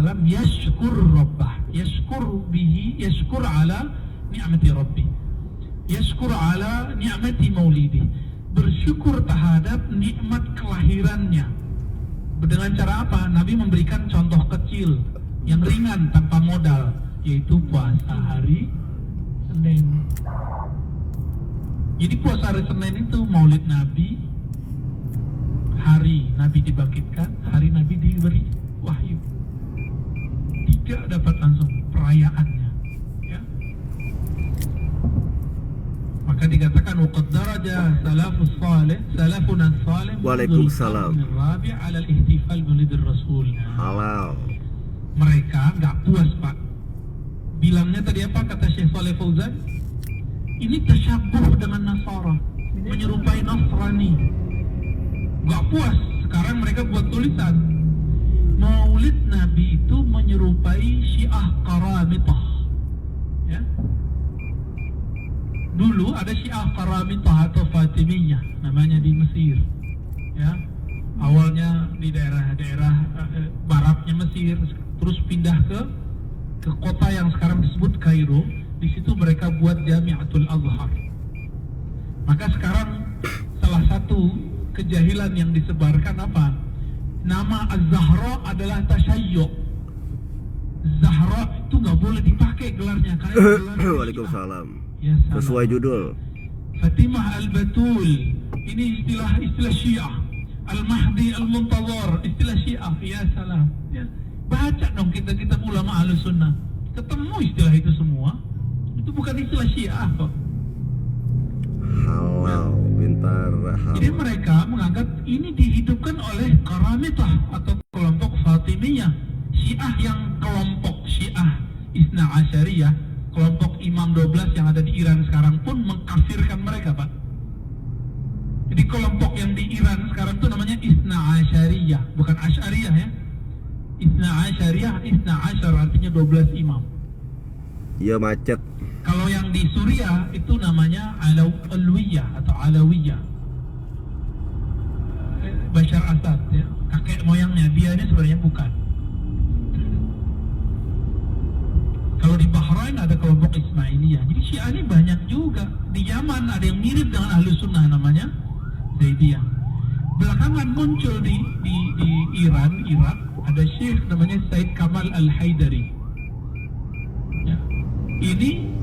wasallam yashkur rabbah, yashkur ala ni'mati rabbi, yashkur ala ni'mati maulidi, bersyukur terhadap nikmat kelahirannya. Dengan cara apa? Nabi memberikan contoh kecil yang ringan tanpa modal, yaitu puasa hari Senin. Jadi puasa hari Senin itu maulid Nabi, hari Nabi dibangkitkan, hari Nabi diberi wahyu. Tidak dapat langsung perayaannya, ya. Maka dikatakan waqad daraja salafus salih Waalaikumsalam. Rabi' ala al-ihtifal maulidir rasul. Halal. Mereka nggak puas, Pak. Bilangnya tadi apa kata Syekh Shalih Fauzan? Ini tasyabuh dengan Nasara, menyerupai Nasrani. Gak puas, sekarang mereka buat tulisan Maulid Nabi itu menyerupai Syiah Karamitah, ya. Dulu ada Syiah Karamitah atau Fatimiyah, namanya di Mesir, ya. Awalnya di daerah-daerah baratnya Mesir, terus pindah ke kota yang sekarang disebut Kairo. Di situ mereka buat Jami'atul Azhar. Maka sekarang salah satu kejahilan yang disebarkan apa? Nama Az-Zahra adalah tasyayyu'. Zahra itu nggak boleh dipakai gelarnya karena Waalaikumsalam. Ya, Sesuai judul. Fatimah Al-Batul, ini istilah Syiah. Al-Mahdi Al-Muntazar, istilah Syiah. Ya salam. Ya. Baca dong kita ulama Ahlus Sunnah. Ketemu istilah itu semua. Itu bukan istilah Syiah kok. Halal, pintar. Halal. Jadi mereka menganggap ini dihidupkan oleh Karamitah atau kelompok Fatimiyah. Syiah yang kelompok Syiah Isna Asyariyah, kelompok Imam 12 yang ada di Iran sekarang pun mengkafirkan mereka, Pak. Jadi kelompok yang di Iran sekarang itu namanya Isna Asyariyah, bukan Asyariyah, ya. Isna Asyariyah, Isna Asyar artinya 12 imam. Iya, macet. Kalau yang di Suriah itu namanya Alawiyah atau Alawiyah. Bashar Assad, ya, kakek moyangnya, dia ini sebenarnya bukan. Kalau di Bahrain ada kelompok Ismailiyah. Jadi Syiah ini banyak juga. Di Yaman ada yang mirip dengan Ahlus Sunnah, namanya Zaidiyah. Belakangan muncul di Iran, Irak, ada syekh namanya Said Kamal Al-Haidari. Ya. Ini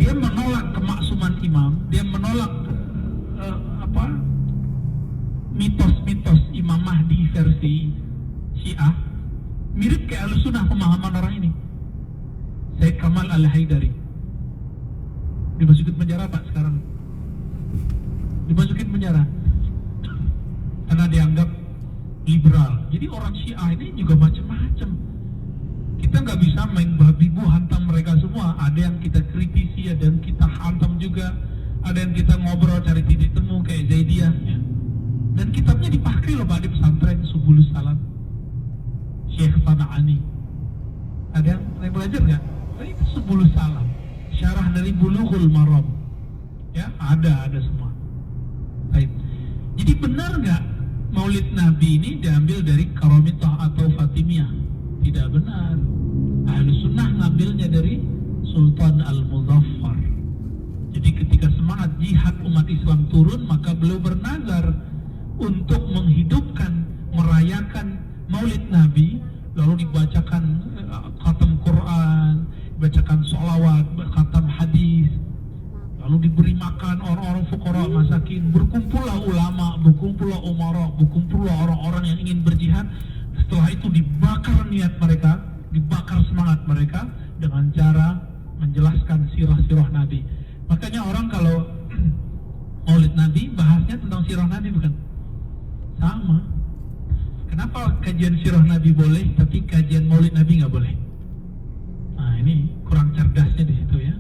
dia menolak kemaksuman imam, dia menolak mitos-mitos Imam Mahdi versi Syiah, mirip kayak Ahlussunnah pemahaman orang ini. Said Kamal Al-Haidari dimasukin penjara, Pak, sekarang. Dimasukin penjara karena dianggap liberal. Jadi orang Syiah ini juga macam-macam. Kita nggak bisa main babi bu hantam mereka semua. Ada yang kita kritisi, ada yang kita hantam juga, ada yang kita ngobrol cari titik temu kayak Zaidiyah, ya. Dan kitabnya dipakai loh, Pak, di pesantren Subulus Salam Syekh Sana'ani. Ada yang belajar nggak? Itu Subulus Salam, syarah dari Bulughul Maram, ya, ada semua. Baik. Jadi benar nggak Maulid Nabi ini diambil dari Karamitah atau Fatimiyah? Tidak benar. Ahlus Sunnah ngambilnya dari Sultan Al-Muzaffar. Jadi ketika semangat jihad umat Islam turun, maka beliau bernazar untuk menghidupkan, merayakan Maulid Nabi, lalu dibacakan khatam Quran, dibacakan sholawat, khatam hadis, lalu diberi makan orang-orang fuqara masakin, berkumpullah ulama, berkumpullah umara, berkumpullah orang-orang yang ingin berjihad. Setelah itu dibakar niat mereka, dibakar semangat mereka dengan cara menjelaskan sirah-sirah Nabi. Makanya orang kalau Maulid Nabi bahasnya tentang sirah Nabi, bukan? Sama. Kenapa kajian sirah Nabi boleh, tapi kajian Maulid Nabi nggak boleh? Nah, ini kurang cerdasnya di situ, ya.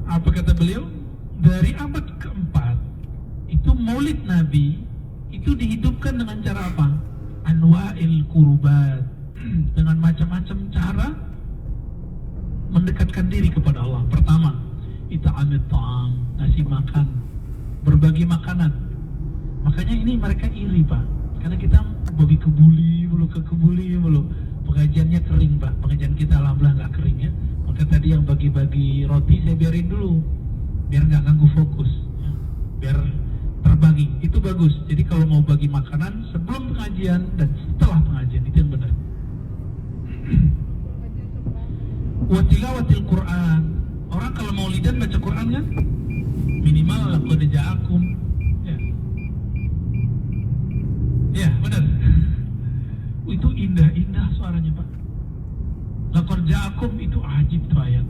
Apa kata beliau? Dari abad keempat itu Maulid Nabi itu dihidupkan dengan cara apa? Anwa'il qurbat, dengan macam-macam cara mendekatkan diri kepada Allah. Pertama, ita'amit ta'am, ngasih makan, berbagi makanan. Makanya ini mereka iri, Pak, karena kita bagi kebuli mulu. Pengajiannya kering Pak, pengajian kita alhamdulillah nggak kering ya. Maka tadi yang bagi-bagi roti saya biarin dulu, biar nggak ganggu fokus, ya. Biar terbagi, itu bagus. Jadi kalau mau bagi makanan sebelum pengajian dan setelah pengajian itu yang benar. Wa tilawatil Quran. Orang kalau mau lidan baca Quran kan minimal laqad ja'akum. Ya, benar. Itu indah-indah suaranya Pak. Laqad ja'akum itu ajib tuh ayat.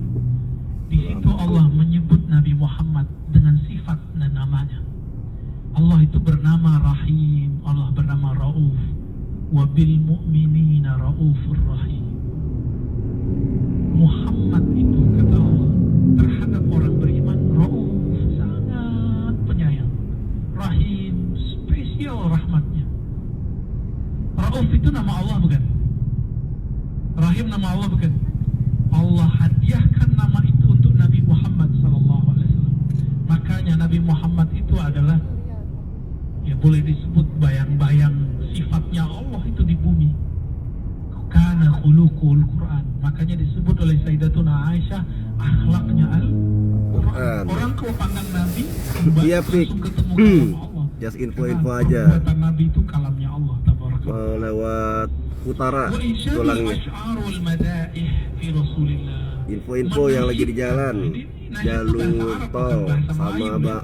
Di situ Allah menyebut Nabi Muhammad dengan sifat dan namanya. Allah itu bernama Rahim, Allah bernama Rauf. Wa bil mu'minina raufur rahim. Muhammad itu kata Allah terhadap orang beriman Rauf, sangat penyayang. Rahim, spesial rahmatnya. Rauf itu nama Allah bukan? Rahim nama Allah bukan? Allah hadiahkan nama itu untuk Nabi Muhammad SAW. Makanya Nabi Muhammad itu adalah, ya boleh disebut bayang-bayang sifatnya Allah itu di bumi. Kana khuluqul Quran. Makanya disebut oleh Sayyidatuna Aisyah akhlaknya Al-Quran. Orang kalau pandang Nabi Iya, langsung ketemu kalam Allah. Just info-info aja. Perbuatan Nabi itu kalamnya Allah tabarakallah. Mau lewat utara Wa insya'ul tulangnya. asy'ar wal madaih fi Rasulillah. Info-info yang lagi di jalan, jalur tol sama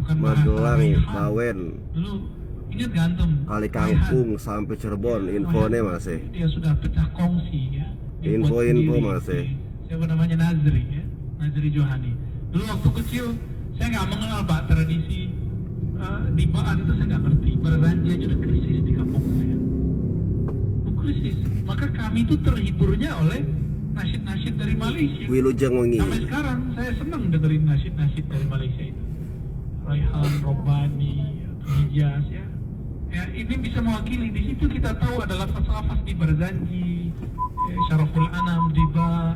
Magelang, Bawen, Dulu ingat gantung Kali Kangkung sampai Cirebon, infonya masih. Dia sudah pecah kongsi ya. Dibuat Info-info sendiri. masih. Siapa namanya Nazri ya, Nazri Johani. Dulu waktu kecil saya nggak mengenal Pak tradisi di Baan itu saya nggak ngerti. Beranji aja udah krisis di kampung saya. Krisis. Maka kami itu terhiburnya oleh nasyid-nasyid dari Malaysia. Wilujeng Wengi. Sampai sekarang saya senang dengerin nasyid-nasyid dari Malaysia itu. Raihan, Robbani, Hijaz ya. Ya, ini bisa mewakili. Di situ kita tahu adalah lafaz-lafaz di Barzanji, Syaraful Anam, Diba,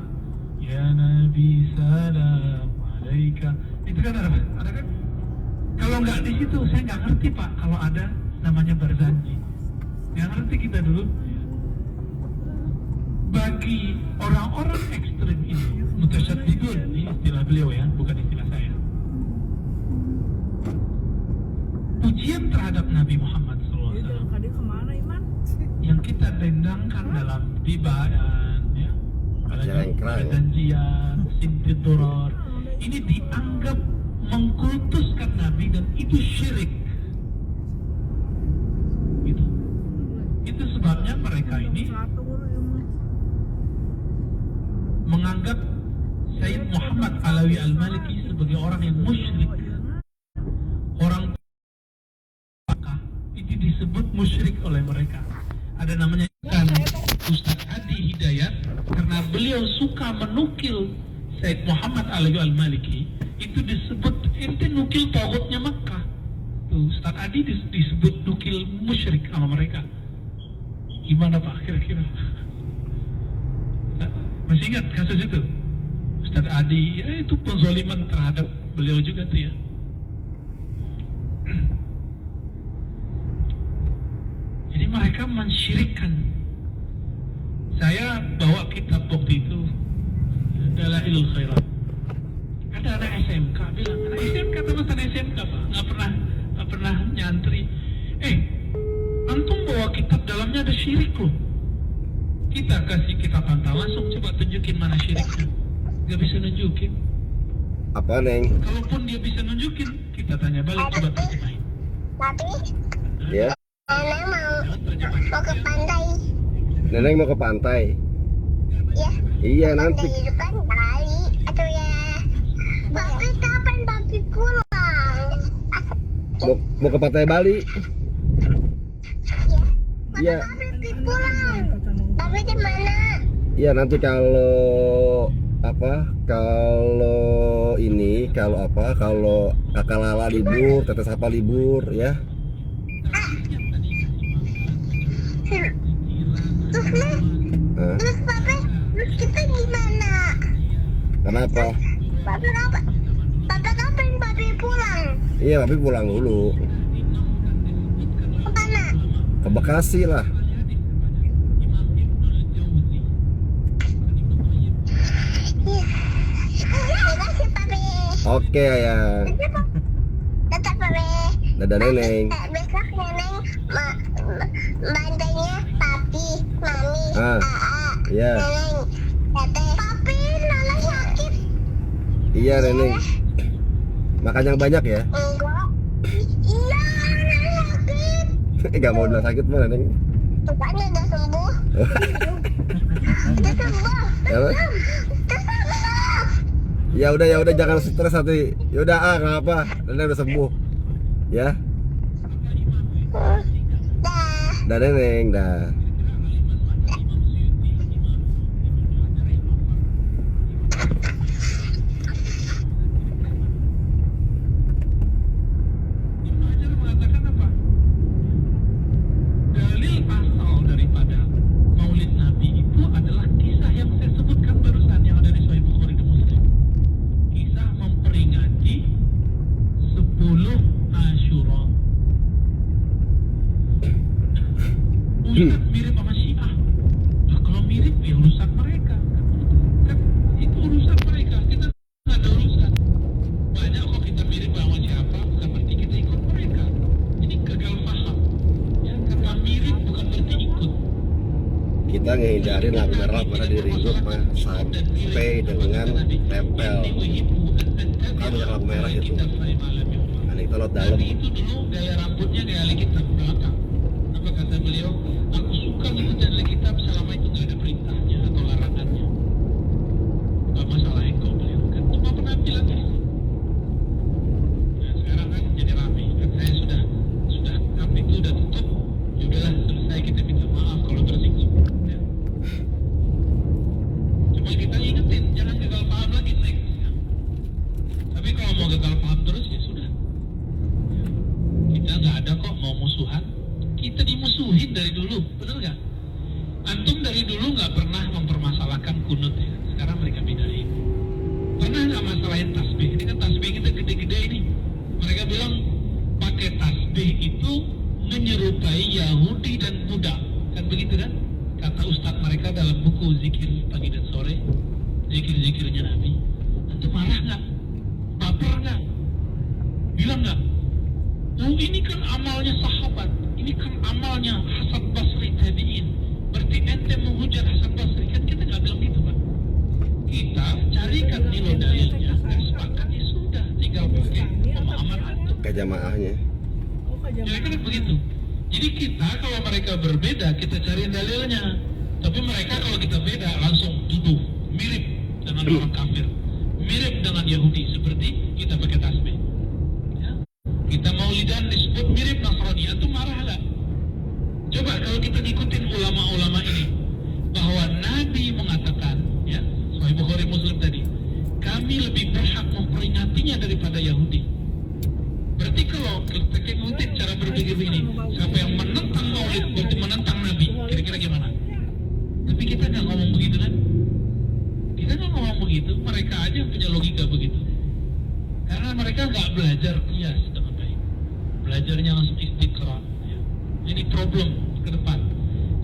Ya Nabi Salam Alaika. Itu kan ada kan? Kalau nggak di situ saya nggak ngerti Pak. Kalau ada namanya Barzanji, nggak ngerti kita dulu. Bagi orang-orang ekstrem ini, mutasyadidun, ini istilah beliau ya, bukan istilah saya. Pujian terhadap Nabi Muhammad SAW yang kita dendangkan dalam dibaan, ya, perjanjian, sintidurar, ini dianggap mengkultuskan Nabi dan itu syirik. Itu sebabnya mereka ini menganggap Sayyid Muhammad Alawi Al-Maliki sebagai orang yang musyrik. Orang itu disebut musyrik oleh mereka. Ada namanya kan Ustaz Adi Hidayat, karena beliau suka menukil Sayyid Muhammad Alawi Al-Maliki, itu disebut ente nukil tauhidnya Makkah. Tuh, Ustaz Adi disebut nukil musyrik sama mereka. Gimana Pak kira-kira? Masih ingat kasus itu? Ustaz Adi, ya itu penzaliman terhadap beliau juga tuh ya. Jadi mereka mensyirikkan. Saya bawa kitab waktu itu, Dalailul Khairat. Ada anak SMK bilang, anak SMK teman SMK Pak, nggak pernah nyantri. Antum bawa kitab dalamnya ada syirik loh. Kita kasih kitab antar langsung, coba tunjukin mana syiriknya. Gak bisa nunjukin. Apa Neng? Kalaupun dia bisa nunjukin, kita tanya balik, coba terjemahin. Tapi Ya. Nenek mau ke pantai. Neneng mau ke pantai. Ya. Iya nanti. Pantai itu kan Bali atau ya. Tapi kapan papi pulang? Mau ke pantai Bali. Iya. Papi pulang. Papi di mana? Iya nanti kalau kakak Lala libur, teteh Sapa libur ya. Terus papi, terus kita gimana? Kenapa? Papi kapan papi pulang? Iya papi pulang dulu Ke mana? ke Bekasi lah. Terima kasih papi. Oke ayang. Tetap papi. Dadah neneng. Besok neneng bantainya papi, mami, Ah, aa, iya. neneng, teteh. Papi, Nana sakit. Iya neneng. Makan yang banyak ya. Enggak. Iya, Nana sakit. Gak mau bilang sakit mah neneng. Tuh kan udah sembuh. Udah sembuh. Apa? Udah sembuh. Ya udah jangan stres hati. Yaudah nggak apa. Neneng udah sembuh. Ya. Dah. Dah neneng dah. Fajar mengatakan apa? Dalil asal daripada Maulid Nabi itu adalah kisah yang saya sebutkan barusan yang ada di Sahih Bukhari dan Muslim. Kisah memperingati 10 Asyura. Ustaz mirip sama Syiah. Nah, kalau mirip ya urusan mereka. Kan itu urusan mereka. Kita nggak ada urusan. Banyak kok kita mirip sama siapa, bukan berarti kita ikut mereka. Ini gagal paham. Ya, karena mirip bukan berarti ikut. Kita ngehindarin lampu merah pada diri grup mah sampai dengan tempel. Kalau yang lampu merah itu. Aneh telot dalam. Nabi itu dulu gaya rambutnya gaya ahli kitab belakang. Apa kata beliau? Aku suka mengikuti ahli kitab selama itu nggak ada perintahnya atau larangannya. Gak masalah engkau beliau kan cuma penampilan di sini. Nah, sekarang kan jadi ramai. Kan saya sudah kap itu udah tutup. Ya udahlah selesai kita minta maaf kalau tersinggung. Ya. Cuma kita ingetin jangan gagal paham lagi next. Ya. Tapi kalau mau gagal paham terus ya sudah. Ya. Kita nggak ada kok mau musuhan. Kita dimusuhin dari dulu, benar nggak? Antum dari dulu nggak pernah mempermasalahkan kunut ya. Sekarang mereka bedain. Pernah nggak masalahin tasbih? Ini kan tasbih kita gede-gede ini. Mereka bilang pakai tasbih itu menyerupai Yahudi dan Buddha. Kan begitu kan? Kata ustadz mereka dalam buku zikir pagi dan sore, zikir-zikirnya Nabi. Antum marah nggak? Baper nggak? Bilang nggak? Oh ini kan amalnya sahabat, ini kan amalnya Hasan Basri tabi'in. Berarti ente menghujat Hasan Basri, kan kita nggak bilang gitu Pak. Kita carikan nilai dalilnya dan sepakat ya sudah, tinggal pakai pemahaman antum. Ke jamaahnya. Jadi kan begitu. Jadi kita kalau mereka berbeda kita cari dalilnya. Tapi mereka kalau kita beda langsung tuduh mirip dengan orang kafir, mirip dengan Yahudi seperti kita pakai tasbih. Ya. Kita maulidan disebut mirip Nasrani, antum marah lah. Coba kalau kita ikutin ulama-ulama ini bahwa Nabi mengatakan, ya, Sahih Bukhari Muslim tadi, kami lebih berhak memperingatinya daripada Yahudi. Berarti kalau kita ikutin cara berpikir ini, siapa yang menentang Maulid berarti menentang Nabi. Kira-kira gimana? Tapi kita nggak ngomong begitu kan? Kita nggak ngomong begitu, mereka aja punya logika begitu. Karena mereka nggak belajar kias dengan baik, belajarnya langsung istiqra. Ya. Ini problem ke depan.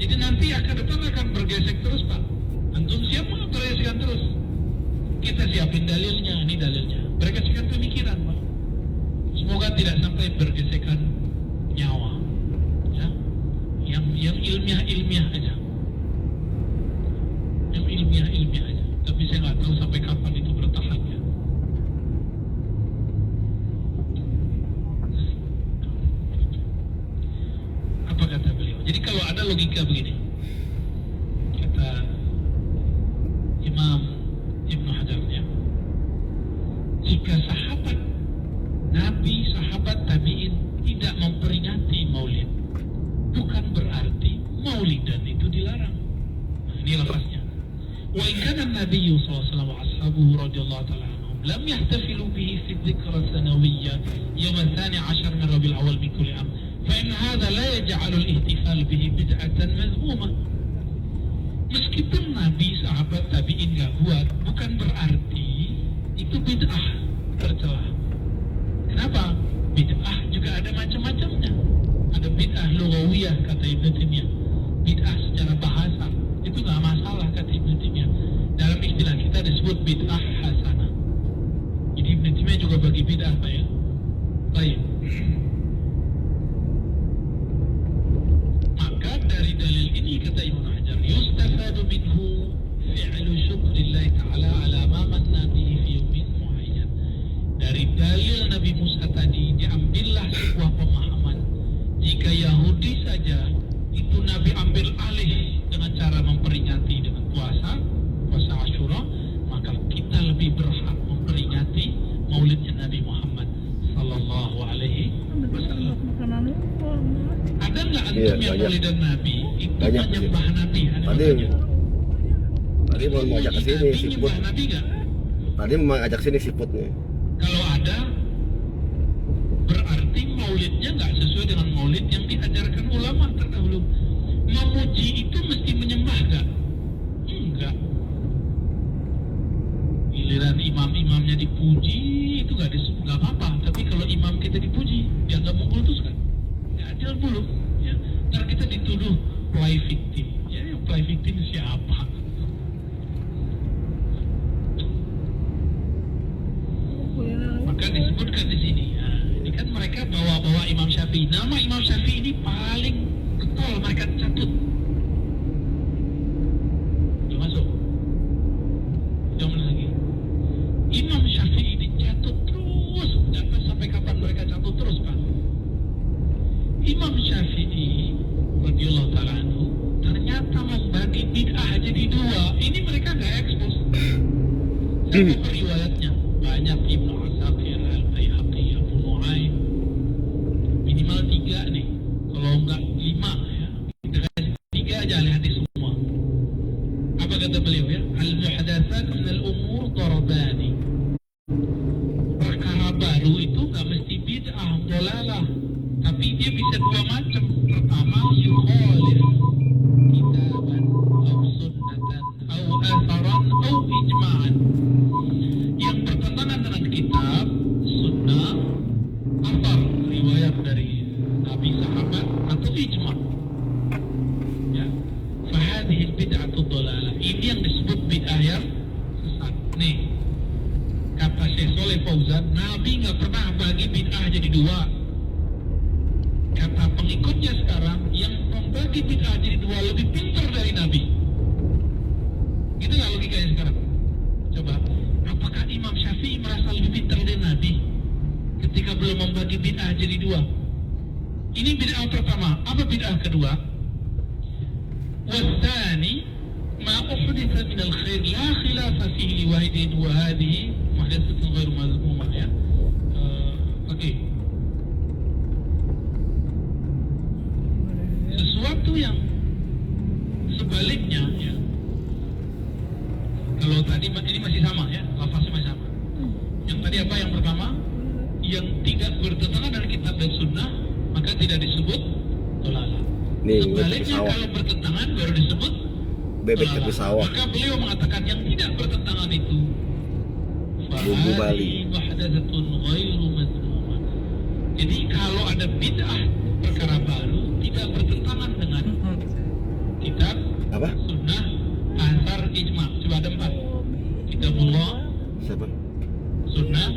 Jadi nanti ke depan akan bergesek terus Pak. Antum siap bergesekan terus. Kita siapin dalilnya, ini dalilnya. Mereka siapkan pemikiran Pak. Semoga tidak sampai bergesekan nyawa. Ya. Yang ilmiah aja. Yang ilmiah aja. Tapi saya nggak tahu sampai kapan itu bertahan ya. Apa kata beliau? Jadi kalau ada logika begini, kata Imam Ibnu Hajar ya, jika sahabat Nabi, sahabat tabi'in tidak memperingati Maulid, bukan berarti Maulidan itu dilarang. Nah, ini lafaznya. Wa in kana an-nabiy sallallahu alaihi wasallam wa ashabuhu radhiyallahu ta'ala anhum lam yahtafilu bihi fi dhikra sanawiyyah yawm al-12 min Rabiul Awwal min kulli am, fa in hadha la yaj'alu al-ihtifal bihi bid'atan madhmumah. Meskipun Nabi, sahabat tabi'in enggak buat, bukan berarti itu bid'ah tercela. Kenapa? Bid'ah juga ada macam-macamnya. Ada bid'ah lughawiyah kata Ibnu Taimiyah. Bid'ah secara bahasa itu nggak masalah kata Ibnu Taimiyah. Dalam istilah kita disebut bid'ah hasanah. Jadi Ibnu Taimiyah juga bagi bid'ah apa ya? Baik. Maka dari dalil ini kata Ibnu Hajar, yustafadu minhu fi'lu syukrillah ta'ala ala ma manna bihi fi yawmin muayyan. Dari dalil Nabi Musa tadi diambillah sebuah pemahaman, jika Yahudi saja itu Nabi ambil alih dengan cara memperingati dengan puasa Asyura, maka kita lebih berhak memperingati maulidnya Nabi Muhammad sallallahu alaihi wasallam. Ada nggak antum yang maulidan Nabi itu Banyak, menyembah Nabi? Tadi mau ngajak ke sini si Put. Menyembah Nabi nggak? Tadi mau ngajak sini si Putnya. Kalau ada, berarti maulidnya nggak sesuai dengan maulid yang diajarkan ulama terdahulu. Memuji itu mesti menyembah nggak? Enggak. Giliran imam-imamnya dipuji itu nggak apa-apa. Tapi kalau imam kita dipuji, dianggap mengkultus kan? Nggak adil dulu. Ya. Ntar kita dituduh play victim. Ya, yang play victim siapa? Maka disebutkan di sini. Nah, ini kan mereka bawa-bawa Imam Syafi'i. Nama Imam Syafi'i ini paling getol mereka catut. Belum masuk. Jangan lagi. Imam Syafi'i dicatut terus. Nggak tahu sampai kapan mereka catut terus, Pak. Imam Syafi'i radhiyallahu ta'ala anhu ternyata membagi bid'ah jadi dua. Ini mereka nggak ekspos. Siapa riwayatnya? Banyak, Ibnu Asakir, Al-Baihaqi, Abu Nu'aim. Minimal 3 nih. Kalau enggak 5 ya. Kita kasih 3 aja ahli hadis semua. Apa kata beliau ya? Al-muhadatsat min al-umur darabani. Perkara baru itu enggak mesti bid'ah, dhalalah. Tapi dia bisa dua macam. Pertama, yukhalif kitaban atau sunnatan atau atharan atau ijma'an. Yang bertentangan dengan kitab, sunnah, athar, riwayat dari Nabi, sahabat atau ijma'. Ya. Fahadhihi bid'atu dhalalah. Ini yang disebut bid'ah yang sesat. Nih, kata Syekh Shalih Fauzan, Nabi nggak pernah bagi bid'ah jadi dua. Kata pengikutnya sekarang, yang membagi bid'ah jadi dua lebih pintar dari Nabi. Gitu nggak logikanya sekarang? Coba, apakah Imam Syafi'i merasa lebih pintar dari Nabi ketika belum membagi bid'ah jadi dua? Ini bid'ah pertama. Apa bid'ah kedua? Wasani ma uhditha min al-khair la khilafa fihi liwahidin wa hadhihi muhdatsatun ghairu mazmumah ya. Oke. Sesuatu yang sebaliknya ya. Kalau tadi ini masih sama ya, lafaznya masih sama. Yang tadi apa yang pertama? Yang tidak bertentangan dengan kitab dan sunnah, maka tidak disebut dhalalah. Sebaliknya kalau bertentangan baru disebut bebek tepi sawah. Maka beliau mengatakan yang tidak bertentangan itu Bumbu Bali. Muhdatsatun ghairu mazmumah. Jadi kalau ada bid'ah perkara baru tidak bertentangan dengan kitab, Apa? sunnah, athar, ijma'. Coba ada 4. Kitabullah, Siapa? sunnah,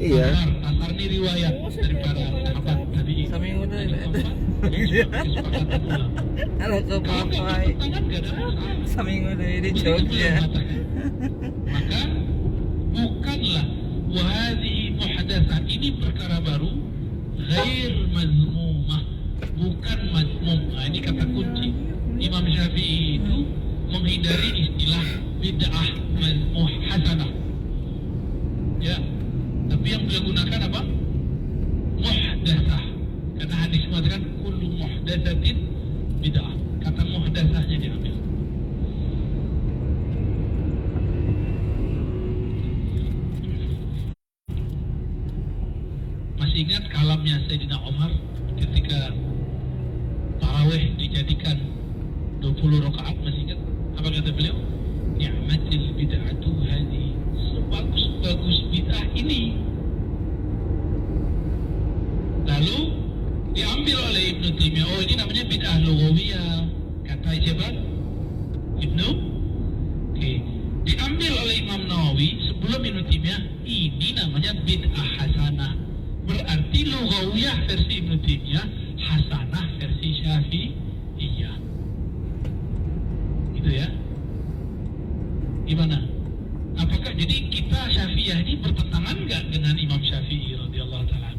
Iya. athar ini riwayat dari para sahabat tadi. Kami udah Kesepakatan ulama. Halo ke Kalau nggak Papai. bertentangan nggak ada masalah. Seminggu dari Begitu Jogja. beliau mengatakan. Maka bukanlah wahadihi muhadatsah, ini perkara baru, ghair mazmumah, bukan mazmum. Nah, ini kata kunci. Imam Syafi'i itu menghindari istilah bid'ah mazmum hasanah. Ya. Tapi yang beliau gunakan apa? Muhdatsah. Karena hadis mengatakan kullu muhdatsatin bid'ah. Kata muhdatsahnya diambil. Masih ingat kalamnya Sayyidina Umar ketika tarawih dijadikan 20 rakaat, masih ingat? Apa kata beliau? Ni'matil bid'atu hadhi. Sebagus-bagus bid'ah ini. Lalu diambil diambil oleh Ibnu Taimiyah. Oh, ini namanya bid'ah lughawiyah. Kata siapa? Ibnu. Oke. Diambil oleh Imam Nawawi sebelum Ibnu Taimiyah. Ini namanya bid'ah hasanah. Berarti lughawiyah versi Ibnu Taimiyah, hasanah versi Syafi'iyah. Gitu ya. Gimana? Apakah jadi kita Syafi'iyah ini bertentangan nggak dengan Imam Syafi'i radhiyallahu taala?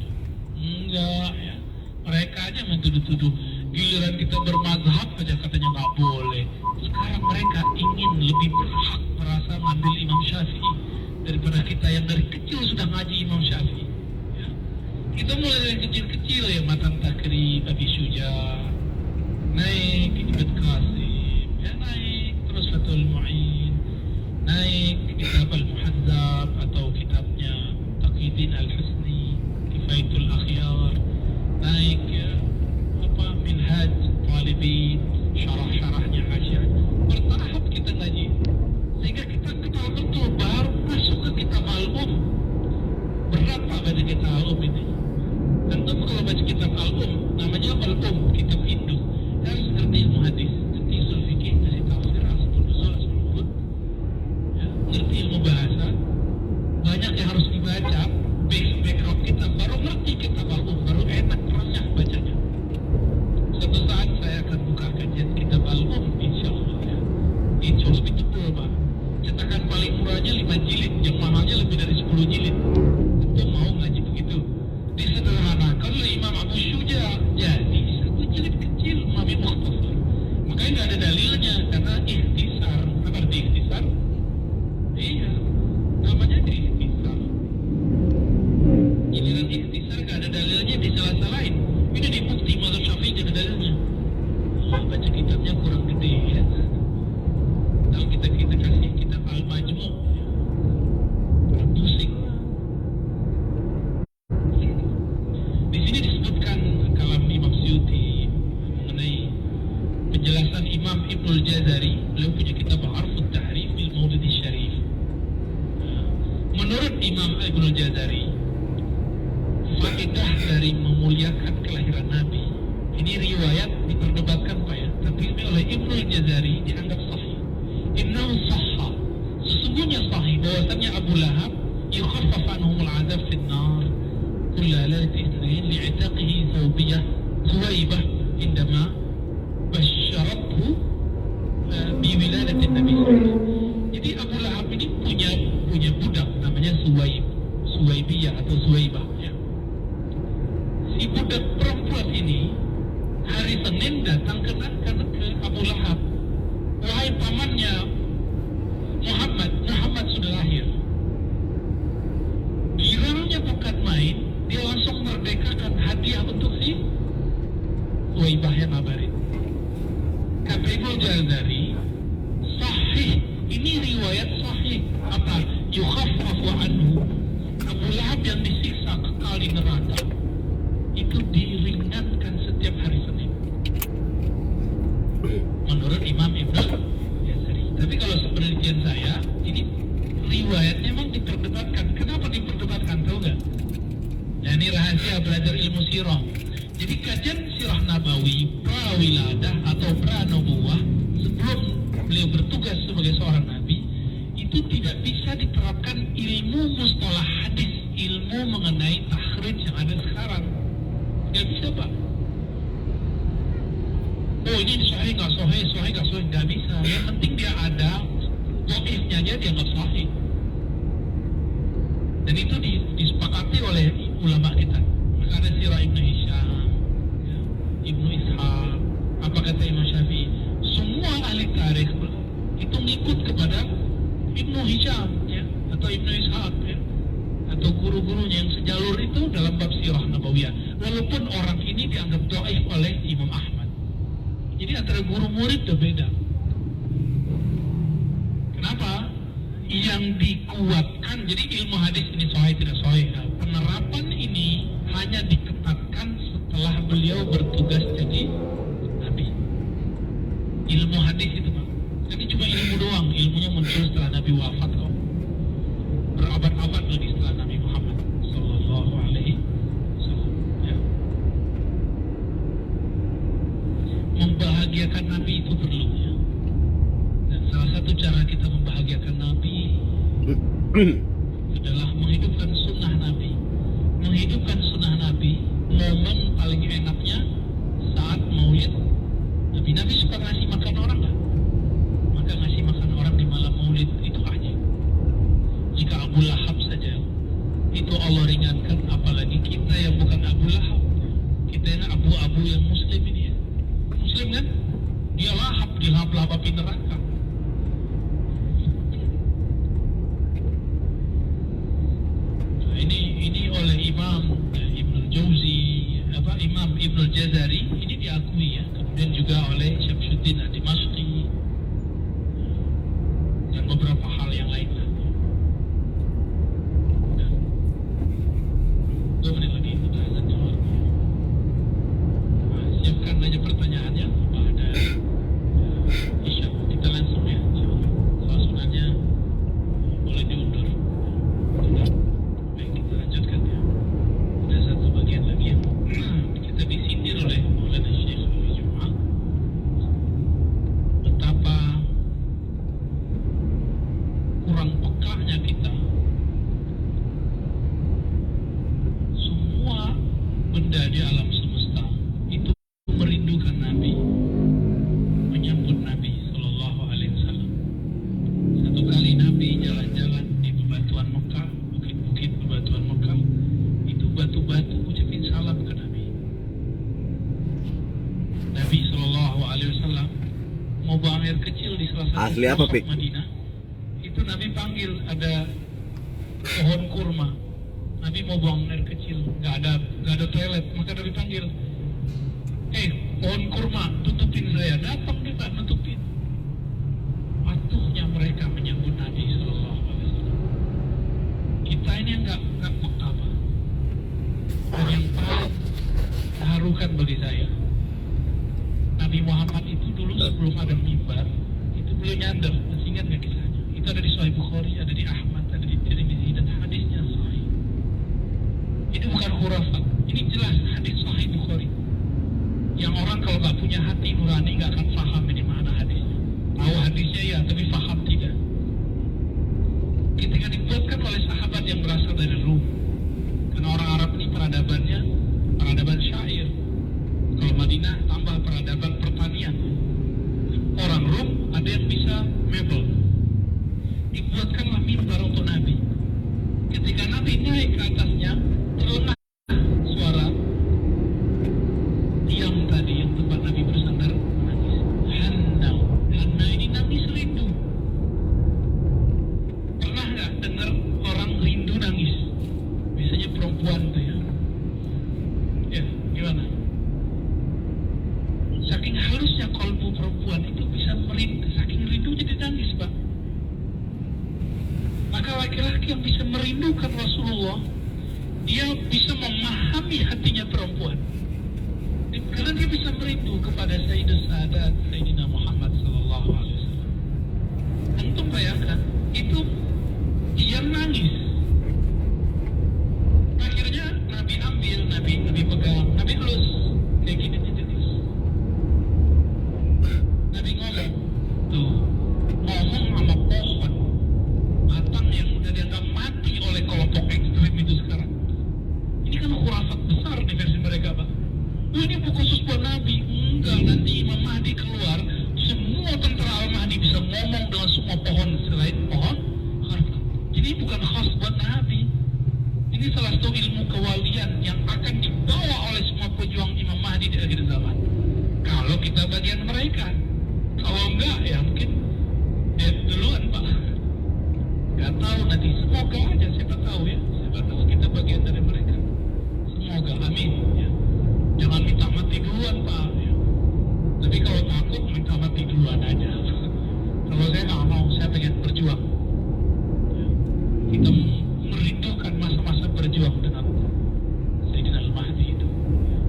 Enggak ya. Mereka aja mentuduh-tuduh. Giliran kita bermazhab aja katanya nggak boleh. Sekarang mereka ingin lebih berhak merasa mengambil Imam Syafi'i daripada kita yang dari kecil sudah ngaji Imam Syafi'i. Ya. Kita mulai dari kecil-kecil ya, Matan Takrib, Abi Syuja, naik Ibn Qasim, ya naik terus Fathul Mu'in, naik kitab Al-Muhadzab atau kitabnya Taqiyuddin Al-Husni, Kifaitul Akhyar, naik ya, Minhaj Talibin, syarah-syarahnya Hasyah. Bertahap kita ngaji sehingga kita kenal betul, baru masuk ke kitab Al-Um. Berat Pak baca kitab Al-Um ini. Tentu kalau baca kitab Al-Um, namanya Al-Um, kitab Hindu, harus ngerti ilmu hadis, ngerti usul fikih, ngerti tafsir, asbab nuzul, asbab nurut, ya, ngerti ilmu bahasa. Banyak yang harus dibaca, background kita, baru ngerti kitab Al-Um, baru enak renyah bacanya. Suatu saat saya akan buka kajian kitab Al-Um, insya Allah ya. Insya Allah lebih tebal Pak. Cetakan paling murahnya 5 jilid, yang mahalnya lebih dari 10 jilid. Tentu mau ngaji begitu. Disederhanakan oleh Imam Abu Syuja. Jadi 1 jilid kecil, Mami Mukhtasar. Makanya nggak ada dalilnya, karena ikhtisar. Apa arti ikhtisar? Iya, namanya ikhtisar. Giliran ikhtisar nggak ada dalilnya, disalah-salahin. Ini di bukti mazhab Syafi'i ada dalilnya. Oh, baca kitabnya kurang gede ya. Kalau kita kasih kitab Al-Majmu', kurang pusing. Di sini disebutkan kalam Imam Suyuti mengenai penjelasan Imam Ibnul Jazari. Beliau punya kitab Arfut Tahrif bil Maulid Syarif. Menurut Imam Ibnul Jazari, faedah dari memuliakan kelahiran Nabi ini riwayat diperdebatkan Pak ya, tapi oleh Ibnul Jazari dianggap sahih. Innahu sahha, sesungguhnya sahih bahwasannya Abu Lahab yukhaffaf anhumul azab fin nar kulla lailatin ithnain li'itaqihi thawbiyah Thuwaibah indama basyarathu biwiladatin Nabi SAW. Jadi Abu Lahab ini punya budak namanya Suwaibiyah atau Suwaibah ya. Si budak perempuan ini hari Senin datang ke Abu Lahab. Wahai pamannya Muhammad sudah lahir. Girangnya bukan main, dia langsung merdekakan hadiah untuk si Suwaibah yang ngabarin. Kata Ibnu Jazari, sahih, ini riwayat sahih. Apa? Yukhaffafu anhu. Abu Lahab yang disiksa kekal di neraka itu diringankan setiap hari Senin menurut Imam Ibnu Jazari. Tapi kalau sepenelitian saya, ini riwayatnya memang diperdebatkan. Kenapa diperdebatkan? Tahu nggak? Nah, ini rahasia belajar ilmu sirah. Jadi kajian sirah nabawi prawiladah atau pranubuwah sebelum beliau bertugas sebagai seorang nabi itu tidak bisa diterapkan ilmu mustalah hadis, ilmu mengenai takhrij yang ada sekarang. Gak bisa Pak. Oh ini sahih nggak sahih, nggak bisa. Yang penting dia ada, dhaifnya aja dia nggak sahih. Dan itu disepakati oleh ulama kita. Maka ada sirah Ibnu Hisham, ya, Ibnu Ishaq. Apa kata Imam Syafi'i? Semua ahli tarikh itu ngikut kepada Ibnu Hisham, ya, atau Ibnu Ishaq, ya, atau guru-gurunya yang sejalur itu dalam bab sirah nabawiyah. Walaupun orang ini dianggap dhaif oleh Imam Ahmad. Jadi antara guru murid itu beda. Kenapa? Yang dikuatkan, jadi ilmu hadis ini sahih tidak sahih. Penerapan ini hanya diketatkan setelah beliau bertugas jadi nabi. Ilmu hadis itu Pak. Jadi cuma ilmu doang, ilmunya muncul setelah Nabi wafat kok. Berabad-abad lagi setelah Nabi Muhammad Sallallahu Alaihi Wasallam. Ya. adalah menghidupkan sunnah Nabi. Menghidupkan sunnah Nabi, momen paling enaknya saat maulid Nabi. Nabi suka ngasih makan orang nggak? Maka ngasih makan orang di malam maulid itu aja. Jika Abu Lahab saja itu Allah ringankan, apalagi kita yang bukan Abu Lahab. Kita ini abu-abu yang muslim ini ya. Muslim kan? Dia lahap, dilahap-lahapi neraka. Nah, ini oleh Imam Ibnul Jauzi, Imam Ibnul Jazari, ini diakui ya. Kemudian juga oleh Syamsuddin Ad-Dimashqi dan beberapa hal yang lain lah. 2 menit lagi kita akan jawab. Nah, siapkan aja pertanyaannya. Apa ada Isya, kita langsung ya. Soal sunahnya boleh diundur. Baik, kita lanjutkan ya. Ada satu bagian lagi yang kita disindir oleh Maulana Syekh Al-Jum'ah, betapa kurang pekanya kita. Semua benda di alam semesta itu merindukan Nabi, menyambut Nabi Sallallahu Alaihi Wasallam. Satu kali Nabi jalan-jalan di bebatuan Mekah, bukit-bukit bebatuan Mekah, itu batu-batu ucapin salam ke Nabi. Nabi Sallallahu Alaihi Wasallam mau buang air kecil di salah satu Asli apa, pelosok Pik? Madinah. Itu Nabi panggil, ada pohon kurma. Nabi mau buang air kecil, nggak ada toilet, maka Nabi panggil, pohon kurma, tutupin saya. Datang kita nutupin. Patuhnya mereka menyambut Nabi Sallallahu Alaihi Wasallam. Kita ini nggak peka, Pak. Dan yang paling mengharukan bagi saya, Nabi Muhammad itu dulu sebelum ada mimbar, itu beliau nyadar. Masih ingat nggak kisahnya? Itu ada di Sahih Bukhari, ada di Ahmad, ada di Tirmidzi, dan hadisnya sahih. Ini bukan khurafat, ini jelas hadis Sahih Bukhari. Yang orang kalau nggak punya hati nurani nggak akan paham ini mana hadisnya. Tahu hadisnya ya, tapi paham tidak. Ketika dibuatkan oleh sahabat yang berasal dari Rum, karena orang Arab ini peradaban syair. Kalau Madinah tambah peradaban pertanian. Orang Rum ada yang bisa mebel. Dibuatkanlah mimbar untuk Nabi. Ketika Nabi naik ke atasnya, terlengah suara tiang tadi yang tempat Nabi bersandar menangis. Hanna ini nangis rindu. Pernah nggak dengar orang rindu nangis? Biasanya perempuan tuh ya. Ya, gimana? Saking halusnya kolbu perempuan itu bisa merindu, saking rindu jadi nangis, Pak. Maka laki-laki yang bisa merindukan Rasulullah, dia bisa memahami hatinya perempuan. Karena dia bisa merindu kepada Sayyidus Sadat, Sayyidina Muhammad Sallallahu Alaihi Wasallam. Antum bayangkan, itu dia nangis. Akhirnya Nabi ambil, Nabi pegang, Nabi elus, kayak gini jenis. Nabi ngomong, tuh, ngomong sama pohon batang yang udah dianggap mati oleh kelompok ekstrem itu sekarang. Ini kan khurafat besar di versi mereka, Pak. Ini buku khusus buat Nabi. Enggak, nanti Imam Mahdi keluar, semua tentara Al-Mahdi bisa ngomong dengan semua pohon selain pohon khurafat. Jadi bukan khas buat Nabi. Ini salah satu ilmu kewalian yang akan dibawa oleh semua pejuang Imam Mahdi di akhir zaman. Kalau kita bagian mereka. Kalau enggak, ya mungkin dead duluan, Pak. Gak tahu nanti, semoga aja, siapa tahu ya. Siapa tahu kita bagian dari mereka. Semoga, amin ya. Jangan minta mati duluan, Pak ya. Tapi kalau takut, minta mati duluan aja. Kalau saya nggak mau, saya pengen berjuang ya. Kita merindukan masa-masa berjuang dengan Sayyidina Al-Mahdi itu ya.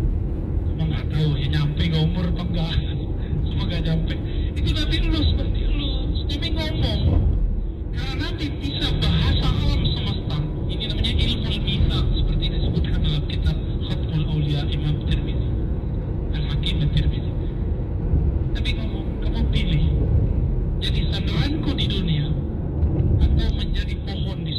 Cuma nggak tahu ya, nyampe nggak umur apa enggak. Semoga nyampe. Itu nanti lulus, seperti lulus. Nabi ngomong, karena nanti bisa bahasa alam semesta. Ini namanya ilmu al-mithaq, seperti disebutkan dalam kitab Khatmul Auliya Imam Tirmidzi, Al-Hakim Tirmidzi. Nabi ngomong, kamu pilih jadi sandaranku di dunia atau menjadi pohon di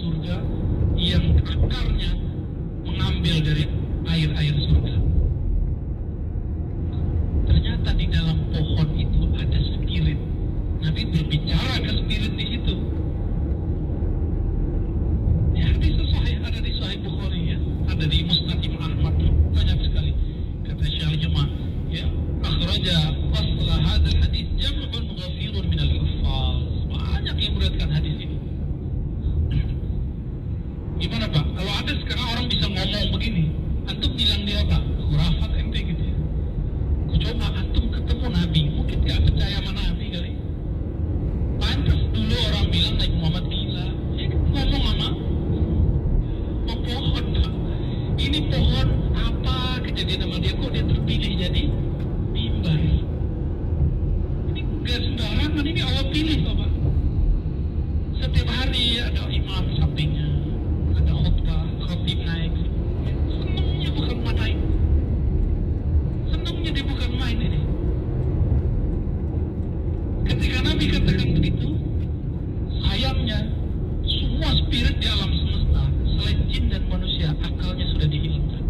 Gak sembarangan, ini Allah pilih Bapak. Setiap hari ada imam sampingnya, ada khutbah, khatib naik. Senangnya bukan main. Senangnya dia bukan main ini. Ketika Nabi katakan begitu, sayangnya semua spirit di alam semesta selain jin dan manusia akalnya sudah dihilangkan.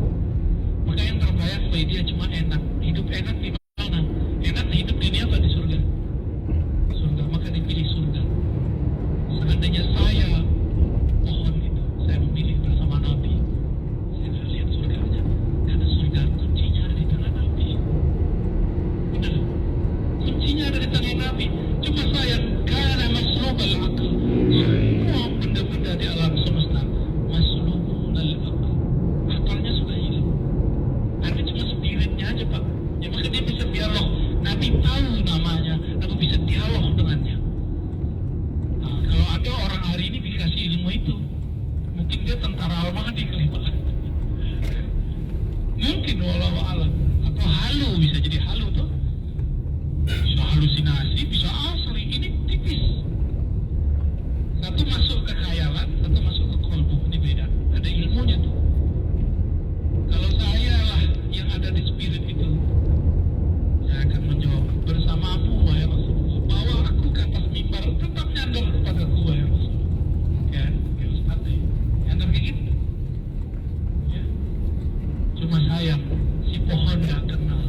Maka yang terbayang bagi dia cuma enak. Hidup enak di mana? Enak hidup di dunia apa di surga? Surga, maka dipilih surga. Seandainya saya mohon itu, saya memilih bersama Nabi, saya akan lihat surganya. Karena surga kuncinya ada di tangan Nabi. Benar? Kuncinya ada di tangan Nabi. Cuma sayang, karena masrubal akal. Semua benda-benda di alam semesta masrubul akal. Akalnya sudah hilang. Ada cuma spiritnya aja Pak. Ya maka dia bisa dialog. Nabi tahu namanya, aku bisa dialog dengannya. Nah, kalau ada orang hari ini dikasih ilmu itu, mungkin dia tentara Al-Mahdi kali Pak. Mungkin walau alam. Atau halu, bisa jadi halu tuh. Bisa halusinasi, bisa asli. Ini tipis. Satu masuk ke khayalan, satu masuk ke kolbu. Ini beda. Ada ilmunya tuh. Kalau saya lah yang ada di spirit itu, saya akan menjawab bersamamu wahai Rasulullah. Bawa aku ke atas mimbar, tetap nyandar kepadaku wahai Rasulullah. Ya, ya Ustaz ya. Nyandar kayak gitu. Ya. Cuma sayang, si pohon gak kenal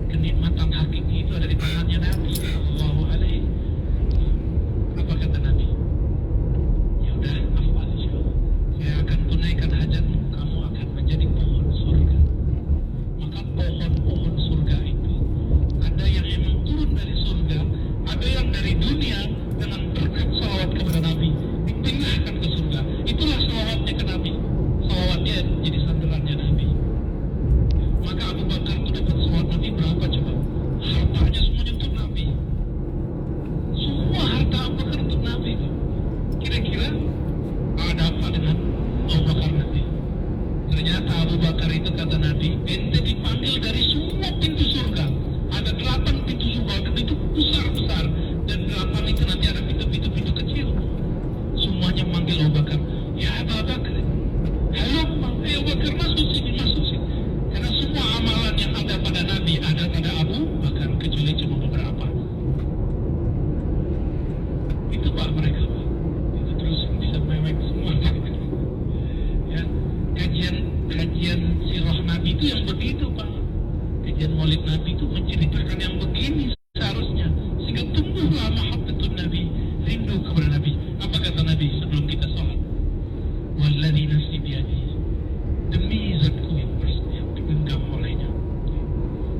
kenikmatan hakiki itu ada di tangannya Nabi Sallallahu Alaihi. Apa kata Nabi? Ya udah, afal insyaallah. Saya akan tunaikan hajatmu, kamu akan menjadi pohon surga. Maka pohon-pohon surga itu ada yang emang turun dari surga, ada yang dari dunia dengan berkat salawat kepada Nabi dipindahkan ke surga. Itulah salawatnya ke Nabi. Salawatnya jadi sandarannya Nabi. Maka Abu Bakar itu dapat salawat Nabi berapa coba? Hartanya semuanya untuk Nabi. Semua harta Abu Bakar untuk Nabi. Kira-kira ada apa dengan Abu Bakar nanti? Ternyata Abu Bakar itu kata Nabi, ente dipanggil dari semua pintu surga. Ada 8 pintu surga, dan itu besar-besar. Dan 8 itu nanti ada pintu-pintu kecil. Semuanya manggil Abu Bakar. Ya Abu Bakar, halo Abu Bakar, masuk sini. Karena semua amalan yang ada pada Nabi ada pada Abu Bakar, kecuali cuma beberapa. Itu Pak mereka Pak. Itu terus bisa mewek semua. Ya, kajian sirah Nabi itu yang begitu Pak. Kajian Maulid Nabi itu menceritakan yang begini seharusnya, sehingga tumbuhlah mahabbatun Nabi, rindu kepada Nabi. Apa kata Nabi sebelum kita sholat? Walladzi nafsi biyadihi, demi zatku yang digenggam olehnya.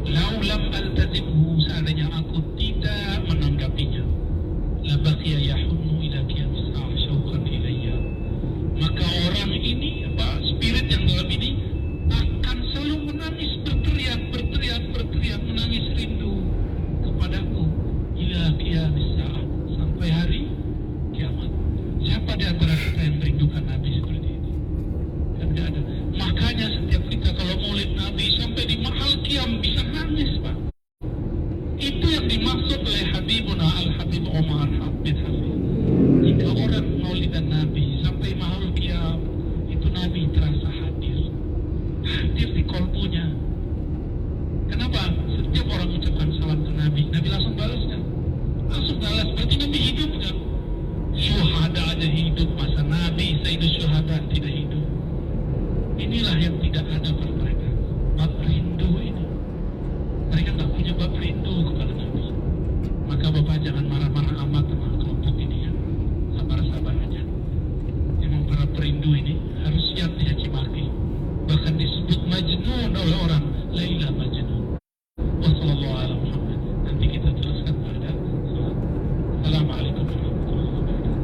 Lau lam altazimhu, seandainya aku tidak menanggapinya, la baqiya yahunnu ila qiyamis sa'a syauqan ilayya. Maka orang ini, spirit yang dalam ini akan selalu menangis, berteriak, menangis rindu kepadaku ila qiyamis sa'a, sampai hari kiamat. Siapa di antara kita yang merindukan Nabi seperti itu? Kan tidak ada. Makanya setiap kita kalau maulid Nabi sampai di mahal kiam bisa nangis Pak. Itu yang dimaksud oleh Habibuna Al-Habib Omar bin Hafiz. Jika orang maulidan Nabi sampai mahal kiam, itu Nabi terasa hadir di kolbunya. Kenapa? Setiap orang ucapkan salam ke Nabi, Nabi langsung balas kan? Langsung balas, berarti Nabi hidup kan? Syuhada aja hidup, masa Nabi Sayyidus Syuhada tidak hidup? Inilah yang tidak ada pada mereka, bab rindu ini. Mereka nggak punya bab rindu kepada Nabi. Maka Bapak jangan marah-marah amat sama kelompok ini ya. Sabar-sabar aja. Memang para perindu ini harus siap dicaci maki. Bahkan disebut majnun oleh orang. Laila majnun. Wassallallahu ala Muhammad. Nanti kita teruskan pada salat. Assalamualaikum warahmatullahi wabarakatuh.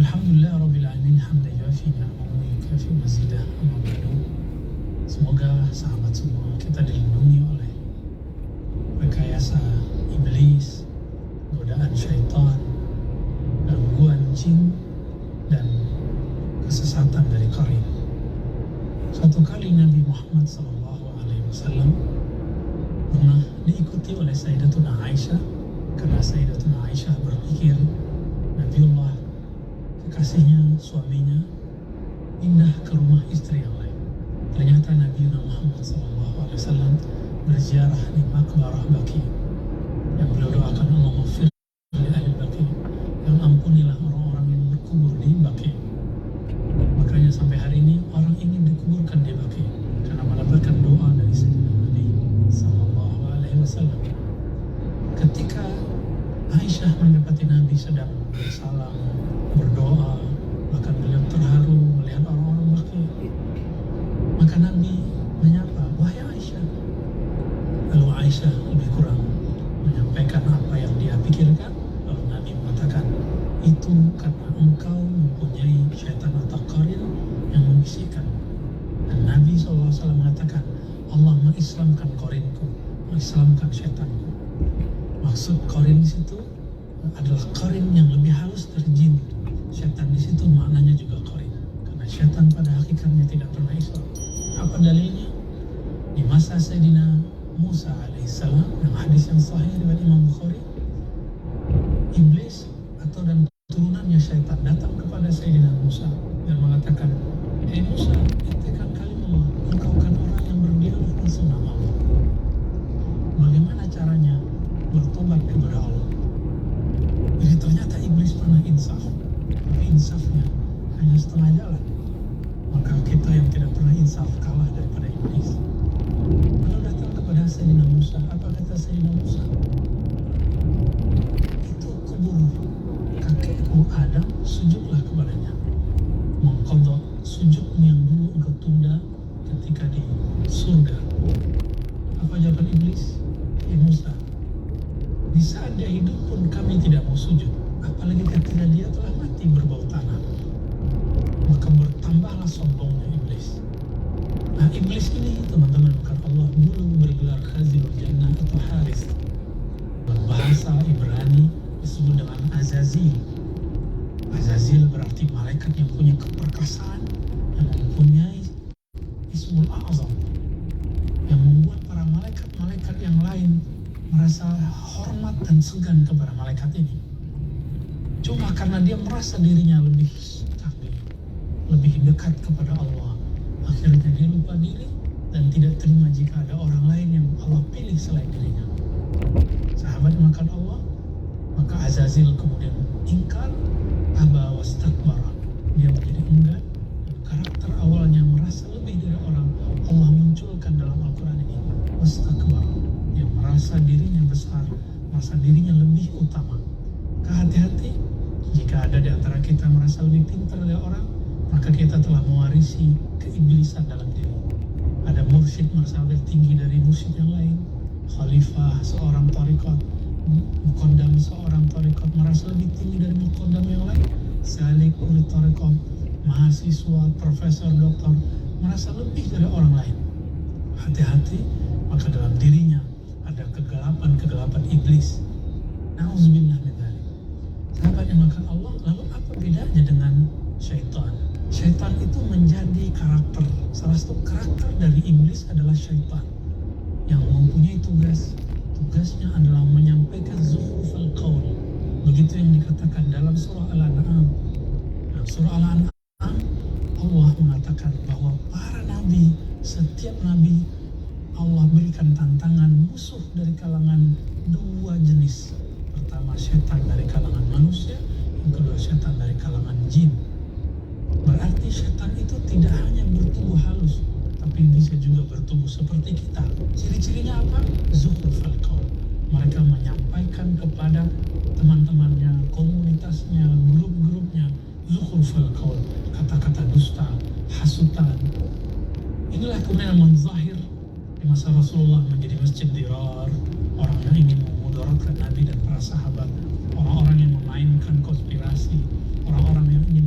Alhamdulillah Rabbil Alamin, hamdan yuafi ni'amahu wa yukafi mazidah. Amma ba'du. Semoga sahabat semua kita dilindungi oleh rekayasa iblis, godaan syaitan, gangguan jin, dan kesesatan dari qarin. Suatu kali Nabi Muhammad SAW pernah diikuti oleh Sayyidatuna Aisyah, karena Sayyidatuna Aisyah berpikir Nabiullah, kekasihnya, suaminya, pindah ke rumah istri yang lain. Ternyata Nabi Muhammad SAW berziarah di Maqbarah Baqi, yang beliau doakan Allah maghfir li ahli Baqi, yang ampunilah orang-orang yang berkubur di Baqi. Makanya sampai hari ini orang ingin dikuburkan di Baqi karena mendapatkan doa dari Sayyidina Nabi SAW. Ketika Aisyah mendapati Nabi sedang bersalam, berdoa, bahkan beliau terharu melihat orang-orang Baqi, maka Nabi menyapa, "Wahai Aisyah." Lalu Aisyah lebih kurang menyampaikan apa yang dia pikirkan. Lalu Nabi mengatakan, "Itu karena engkau mempunyai syaitan atau qarin yang membisikkan." Dan Nabi SAW mengatakan, "Allah mengislamkan qarinku, mengislamkan syaitanku." Maksud qarin di situ adalah qarin yang lebih halus dari jin. Syaitan di situ maknanya juga qarin, karena syaitan pada hakikatnya tidak pernah Islam. Apa dalilnya? Di masa Sayyidina Musa alaihissalam, yang hadis yang sahih riwayat Imam Bukhari, iblis atau dan turunannya syaitan datang kepada Sayyidina Musa dan mengatakan, "Hei Musa, intikan kalimullah, engkau kan orang yang berdialog langsung nama Allah. Bagaimana caranya bertobat kepada Allah?" Jadi ternyata iblis pernah insaf, tapi insafnya hanya setengah jalan. Maka kita yang tidak pernah insaf kalah daripada iblis. Lalu datang kepada Sayyidina Musa. Apa kata Sayyidina Musa? "Itu kubur kakekku Adam, sujudlah kepadanya." Mengqadha sujudmu yang dulu engkau tunda ketika di surga. Apa jawaban iblis? "Ya Musa, di saat dia hidup pun kami tidak mau sujud, apalagi ketika dia telah mati berbau tanah." Maka bertambahlah sombongnya iblis. Nah, iblis ini teman-teman, bukan Allah, dulu bergelar Khazilul Jannah atau Haris. Berbahasa Ibrani disebut dengan Azazil. Azazil berarti malaikat yang punya keperkasaan, yang mempunyai Ismul A'zam, yang membuat para malaikat-malaikat yang lain merasa hormat dan segan kepada malaikat ini. Cuma karena dia merasa dirinya lebih canggih, lebih dekat kepada Allah, akhirnya dia lupa diri dan tidak terima jika ada orang lain yang Allah pilih selain dirinya. Sahabat makan Allah, maka Azazil kemudian ingkar, aba wastakbara, dia menjadi enggan, dan karakter awalnya merasa lebih dari orang Allah munculkan dalam Al-Quran ini. Wastakbara, dia merasa dirinya besar, merasa dirinya lebih utama. Hati-hati, jika ada di antara kita merasa lebih pintar dari orang, maka kita telah mewarisi keiblisan dalam diri. Ada mursyid merasa lebih tinggi dari mursyid yang lain, khalifah seorang tariqat, muqaddam seorang tariqat merasa lebih tinggi dari muqaddam yang lain, salik oleh tariqat, mahasiswa, profesor, doktor merasa lebih dari orang lain. Hati-hati, maka dalam dirinya ada kegelapan iblis. Na'udzubillah min dzalik. Sahabat yang makan Allah, lalu apa bedanya dengan syaitan? Syaitan itu menjadi karakter. Salah satu karakter dari iblis adalah syaitan yang mempunyai tugasnya adalah menyampaikan zukhrufal qaul. Begitu yang dikatakan dalam surah Al-An'am. Dalam surah Al-An'am Allah mengatakan bahwa para nabi, setiap nabi Allah berikan tantangan musuh dari kalangan dua jenis. Pertama syaitan dari kalangan manusia, yang kedua syaitan dari kalangan jin. Berarti syaitan itu tidak hanya bertubuh halus, tapi bisa juga bertubuh seperti kita. Ciri-cirinya apa? Zukhrufal qaul. Mereka menyampaikan kepada teman-temannya, komunitasnya, grup-grupnya, zukhrufal qaul, kata-kata dusta, hasutan. Inilah kemudian menzahir di masa Rasulullah menjadi masjid dirar, orang yang ingin memudaratkan Nabi dan para sahabat, orang-orang yang memainkan konspirasi, orang-orang yang ingin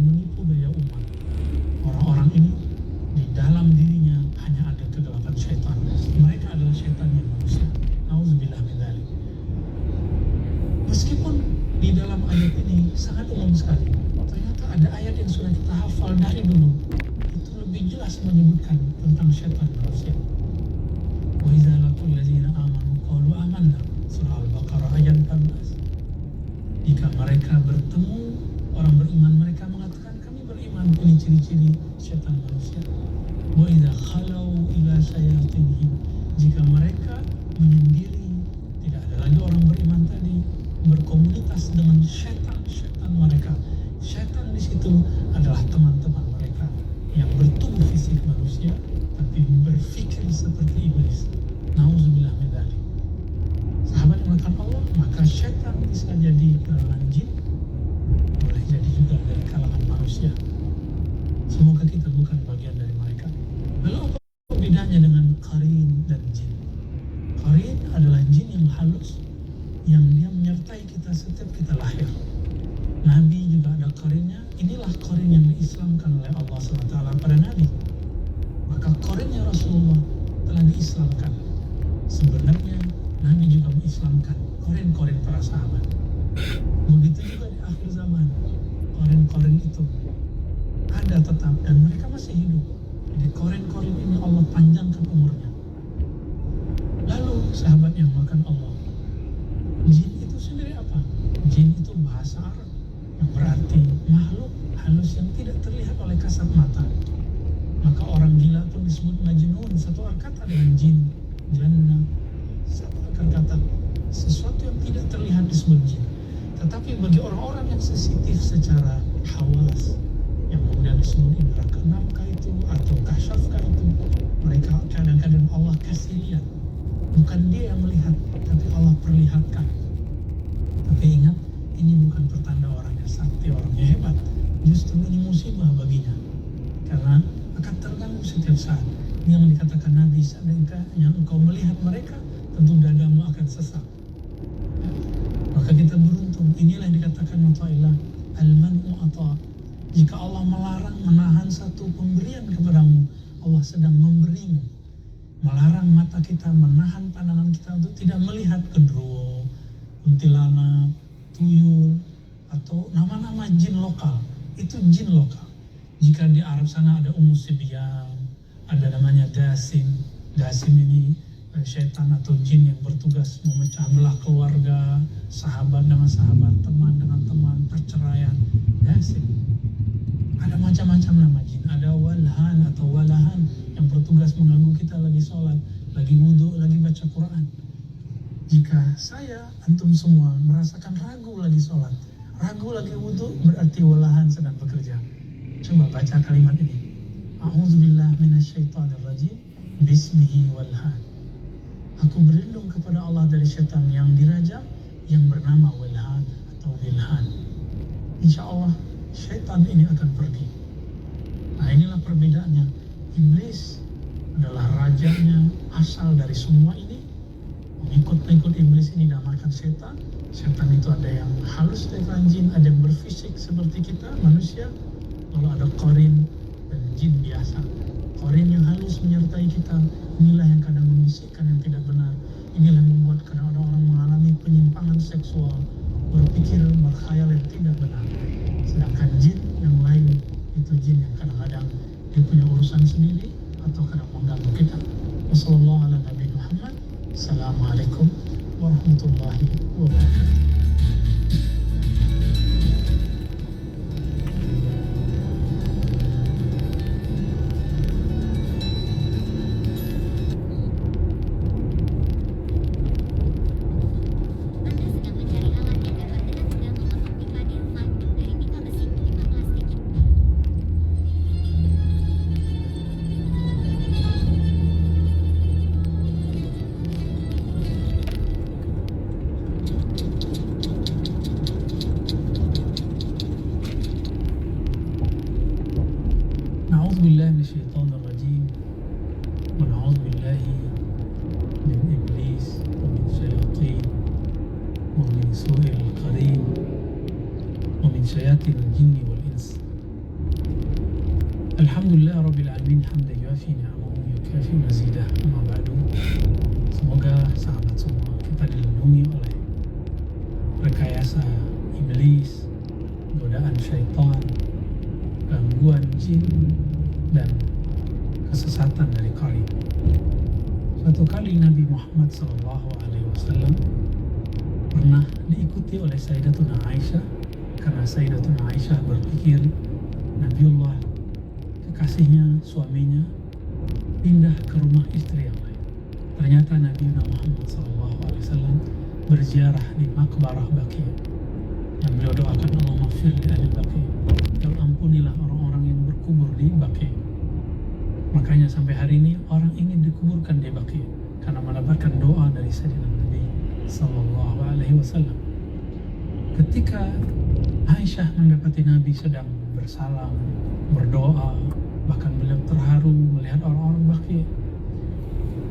sangat umum sekali. Ternyata ada ayat yang sudah kita hafal dari dulu. Itu lebih jelas menyebutkan tentang syaitan manusia. Wa idza laqul ladzina amanu qalu amanna. Surah Al-Baqarah ayat 14. Jika mereka bertemu orang beriman, mereka mengatakan kami beriman. Ini ciri-ciri syaitan manusia. Wa idza khalau ila syayatinihim. Jika mereka menyendiri, tidak ada lagi orang beriman tadi, berkomunitas dengan syaitan mereka. Syaitan di situ adalah teman-teman mereka yang bertubuh fisik manusia tapi berpikir seperti iblis. Nauzubillah min dzalik. Sahabat yang melakukan Allah, maka syaitan bisa jadi kalangan jin, boleh jadi juga dari kalangan manusia. Semoga kita bukan bagian dari mereka. Lalu apa bedanya dengan qarin dan jin? Qarin adalah jin yang halus, yang dia menyertai kita setiap kita lahir. Nabi juga ada qarinnya. Inilah qarin yang diislamkan oleh Allah SWT pada Nabi. Maka qarinnya Rasulullah telah diislamkan. Sebenarnya Nabi juga mengislamkan qarin-qarin para sahabat. Begitu juga di akhir zaman, qarin-qarin itu ada tetap dan mereka masih hidup. Jadi qarin-qarin ini Allah panjangkan umurnya. Lalu sahabat yang makan Allah, jin itu sendiri apa? Jin itu bahasa Arab yang berarti makhluk halus yang tidak terlihat oleh kasat mata. Maka orang gila pun disebut majnun. Satu kata dengan jin, jannah. Satu kata sesuatu yang tidak terlihat disebut jin. Tetapi bagi orang-orang yang sensitif secara hawas, yang kemudian disebut indera keenamkah itu atau kasyafkah itu, mereka kadang-kadang Allah kasih lihat. Bukan dia yang melihat, tapi Allah perlihatkan. Tapi ingat, ini bukan pertanda orangnya sakti, orangnya hebat. Justru ini musibah baginya. Karena akan terganggu setiap saat. Ini yang dikatakan Nabi, seandainya engkau melihat mereka, tentu dadamu akan sesak. Ya. Maka kita beruntung. Inilah yang dikatakan Mutailah al-man'u ata. Jika Allah melarang, menahan satu pemberian kepadamu, Allah sedang memberimu. Melarang mata kita, menahan pandangan kita untuk tidak melihat genderuwo, kuntilanak, tuyul, atau nama-nama jin lokal. Itu jin lokal. Jika di Arab sana ada Sibyan, ada namanya Dasim. Dasim ini syaitan atau jin yang bertugas memecah belah keluarga, sahabat dengan sahabat, teman dengan teman, perceraian. Dasim. Ada macam-macam nama jin. Ada walhan atau walahan yang bertugas mengganggu kita lagi sholat, lagi wudhu, lagi baca Quran. Jika saya, antum semua merasakan ragu lagi sholat, ragu lagi wudhu, berarti walahan sedang bekerja. Coba baca kalimat ini. A'udzubillah minasyaitonirrajim. Bismihi walhan. Aku berlindung kepada Allah dari syaitan yang dirajam, yang bernama walhan atau wilhan. Insya Allah syaitan ini akan pergi. Nah, inilah perbedaannya. Iblis adalah rajanya, asal dari semua ini. Pengikut-pengikut iblis ini dinamakan setan. Setan itu ada yang halus dari jin, ada yang berfisik seperti kita manusia. Lalu ada qarin dan jin biasa. Qarin yang halus menyertai kita. Inilah yang kadang membisikkan yang tidak benar. Inilah yang membuat kadang orang mengalami penyimpangan seksual, berpikir, berkhayal yang tidak benar. Sedangkan jin yang lain itu jin yang kadang-kadang dia punya urusan sendiri atau kadang mengganggu kita. Wassalamualaikum warahmatullahi wabarakatuh. نعوذ بالله من الشيطان الرجيم ونعوذ بالله من إبليس ومن شياطين ومن سوء القرين ومن شياطين الجن والإنس. الحمد لله رب العالمين حمدا يوافي نعمه ويكافي مزيده. أما بعد, semoga sahabat semua kita dilindungi oleh rekayasa iblis syaitan, gangguan jin, dan kesesatan dari qarin. Suatu kali Nabi Muhammad SAW pernah diikuti oleh Sayyidatuna Aisyah, karena Sayyidatuna Aisyah berpikir Nabiullah, kekasihnya, suaminya, pindah ke rumah istri yang lain. Ternyata Nabi Muhammad SAW berziarah di Maqbarah Baqi, yang beliau doakan Allah maghfir li ahli Baqi, dan ampunilah orang-orang yang berkubur di Baqi. Makanya sampai hari ini orang ingin dikuburkan di Baqi karena mendapatkan doa dari Sayyidina Nabi Sallallahu Alaihi Wasallam. Ketika Aisyah mendapati Nabi sedang bersalam, berdoa, bahkan beliau terharu melihat orang-orang Baqi,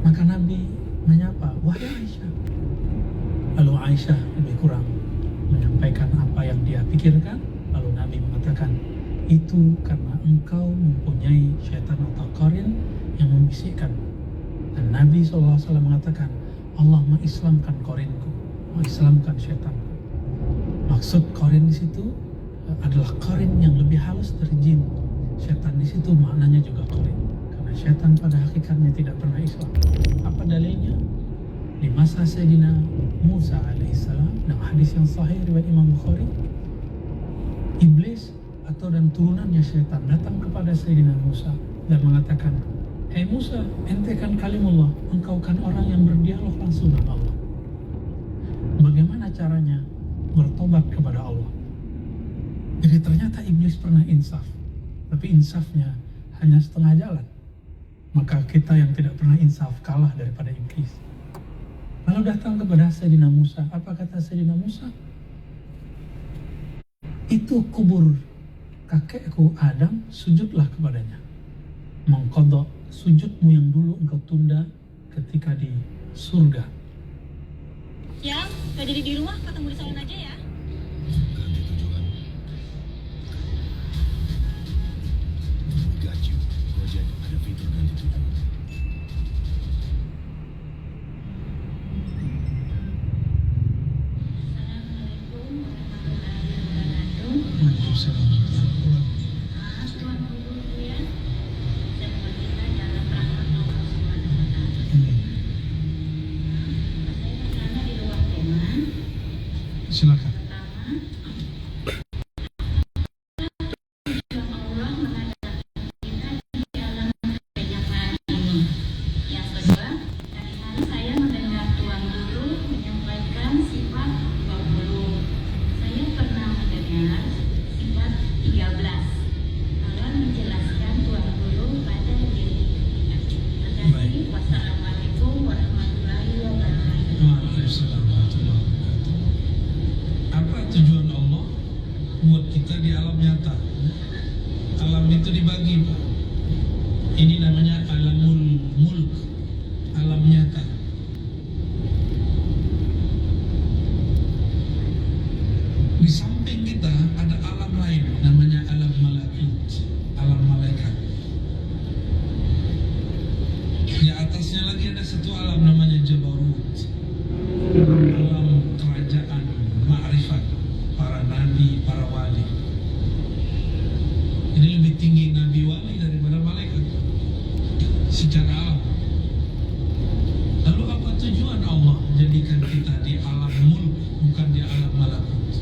maka Nabi menyapa, "Wahai Aisyah." Lalu Aisyah lebih kurang menyampaikan apa yang dia pikirkan. Lalu Nabi mengatakan, "Itu karena engkau mempunyai syaitan atau qarin yang membisikkan." Dan Nabi SAW mengatakan, Allah mengislamkan qarinku, mengislamkan syaitanku. Maksud qarin di situ adalah qarin yang lebih halus dari jin. Syaitan di situ maknanya juga qarin, karena syaitan pada hakikatnya tidak pernah Islam. Apa dalilnya? Di masa Sayyidina Musa alaihissalam, dan hadis yang sahih riwayat Imam Bukhari, iblis atau dan turunannya syaitan datang kepada Sayyidina Musa dan mengatakan, "Hei Musa, ente kan kalimullah, engkau kan orang yang berdialog langsung dengan Allah. Bagaimana caranya bertobat kepada Allah?" Jadi ternyata iblis pernah insaf, tapi insafnya hanya setengah jalan. Maka kita yang tidak pernah insaf kalah daripada iblis. Lalu datang kepada Sayyidina Musa. Apa kata Sayyidina Musa? "Itu kubur kakekku Adam, sujudlah kepadanya. Mengkodok sujudmu yang dulu engkau tunda ketika di surga." Yang gak jadi di rumah, ketemu di salon aja ya. Ganti tujuan. Got you. Gojek ada fitur ganti tujuan. Waalaikumsalam. Silakan. Yang kedua, dari hari saya mendengar Tuan Guru menyampaikan sifat 20. Saya pernah mendengar sifat 13. Tolong menjelaskan Tuan Guru pada diri. Terima kasih. Wassalamualaikum warahmatullahi wabarakatuh. Waalaikumsalam warahmatullahi wabarakatuh. Apa tujuan Allah buat kita di alam nyata? Alam itu dibagi, Pak. Ini namanya alamul mulk, alam nyata. Di samping kita ada alam lain, namanya alam malakut, alam malaikat. Di atasnya lagi ada satu alam namanya Jabarut, alam kerajaan, ma'rifat, para nabi, para wali. Ini lebih tinggi nabi wali daripada malaikat secara alam. Lalu apa tujuan Allah jadikan kita di alam mulk, bukan di alam malakut?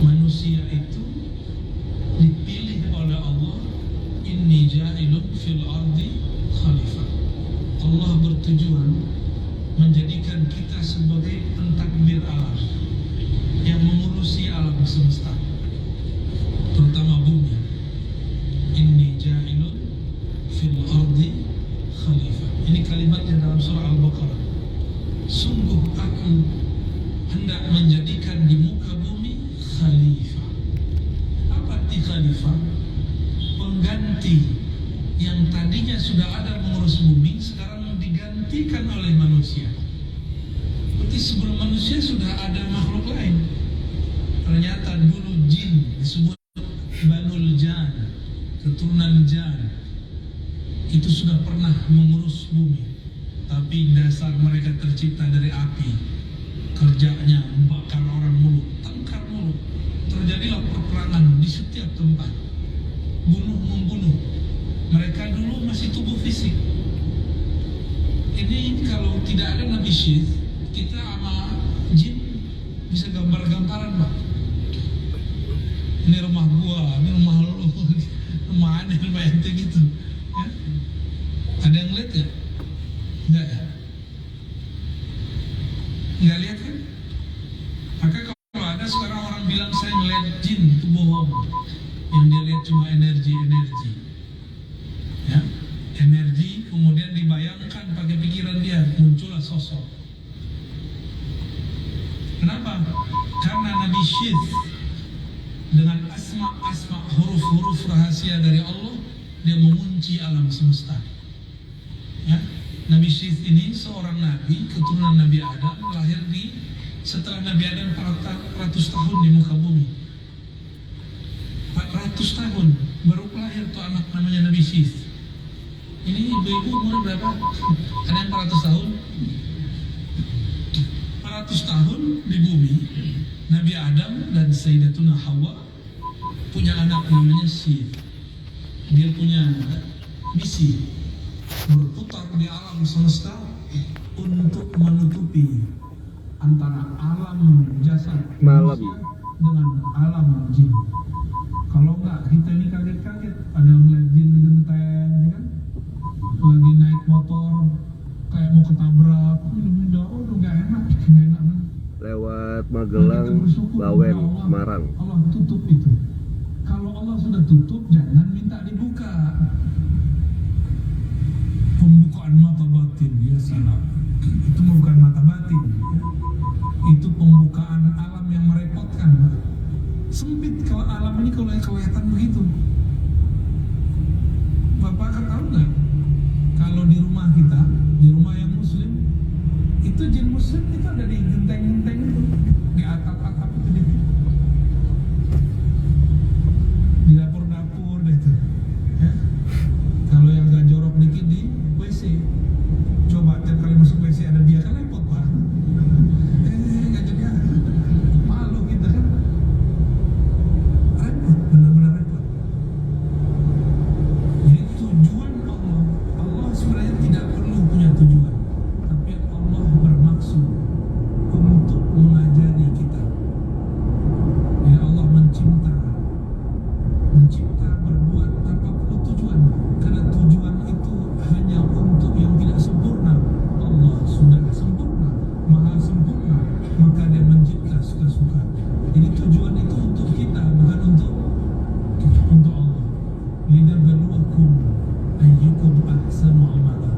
Manusia itu dipilih oleh Allah, inni ja'ilun fil ardi khalifah. Allah bertujuan menjadikan kita sebagai pentadbir alam yang mengurusi alam semesta, terutama bumi. Inni ja'ilun fil ardi khalifah. Ini kalimatnya dalam surah Al-Baqarah. Sungguh aku hendak menjadikan di muka bumi khalifah. Apa arti khalifah? Pengganti yang tadinya sudah ada mengurus bumi, sekarang digantikan oleh manusia. Berarti sebelum manusia sudah ada makhluk lain. Ternyata dulu jin disebut Banul Jan, keturunan Jan, itu sudah pernah mengurus bumi. Tapi dasar mereka tercipta dari api. Kerjanya membakar orang mulu, tengkar mulu. tempat, bunuh membunuh. Mereka dulu masih tubuh fisik. Ini kalau tidak ada Nabi Syith, kita sama jin bisa gambar-gambaran, Pak. Ini rumah gua, ini rumah lu, rumah aneh, rumah ente gitu. Ya? Ada yang lihat ya? Enggak ya? Enggak lihat kan? Maka kalau ada sekarang orang bilang saya ngeliat jin, itu bohong. Yang dia lihat cuma energi-energi. Ya? Energi kemudian dibayangkan pakai pikiran dia, muncullah sosok. Kenapa? Karena Nabi Syith dengan asma-asma huruf-huruf rahasia dari Allah, dia mengunci alam semesta. Ya? Nabi Syith ini seorang nabi, keturunan Nabi Adam, lahir setelah Nabi Adam 400 tahun di muka bumi. 400 tahun baru lahir tuh anak namanya Nabi Syith. Ini ibu-ibu umur berapa? Ada yang 400 tahun? 400 tahun di bumi, Nabi Adam dan Sayyidatuna Hawa punya anak namanya Syith. Dia punya misi berputar di alam semesta untuk menutupi antara alam jasad manusia dengan alam jin. Kalau enggak, kita ini kaget-kaget ada melihat jin di genteng, ya kan? Lagi naik motor kayak mau ketabrak, udah nggak enak. Lewat Magelang, Bawen, Semarang. Allah tutup itu. Kalau Allah sudah tutup, jangan minta dibuka. Pembukaan mata batin, ya salah. Itu bukan mata batin, ya. Itu pembukaan alam yang merepotkan. Sempit kalau alam ini kalau kelihatan begitu. Bapak kan tahu nggak? Kalau di rumah kita, di rumah yang muslim, itu jin muslim itu ada di genteng-genteng itu, di atap-atap itu, di dapur-dapur itu. Ya? Kalau yang gak jorok dikit di WC, coba tiap kali masuk WC ada dia, kan repot, Pak. Gak jadi malu kita kan, repot, benar-benar repot. Jadi tujuan Allah sebenarnya tidak perlu punya tujuan, tapi Allah bermaksud untuk mengajari kita. Ya, Allah mencipta berbuat tanpa perlu tujuan, karena tujuan itu hanya untuk yang tidak sempurna. Allah sudah sempurna, maha sempurna, maka dia mencipta suka-suka. Jadi tujuan itu untuk kita, bukan untuk Allah. Linabluwakum ayyukum ahsanu amala.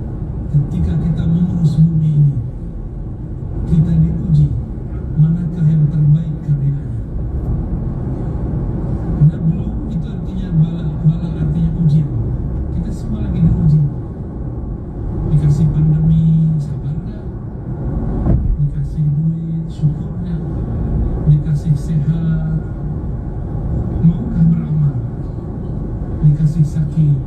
Ketika kita mengurus bumi ini, kita diuji manakah yang terbaik karyanya. Nablu itu artinya bala artinya ujian. Kita semua lagi diuji. Dikasih pandemi, sabar nggak? Dikasih duit, syukur nggak? Dikasih sehat, maukah beramal? Dikasih sakit,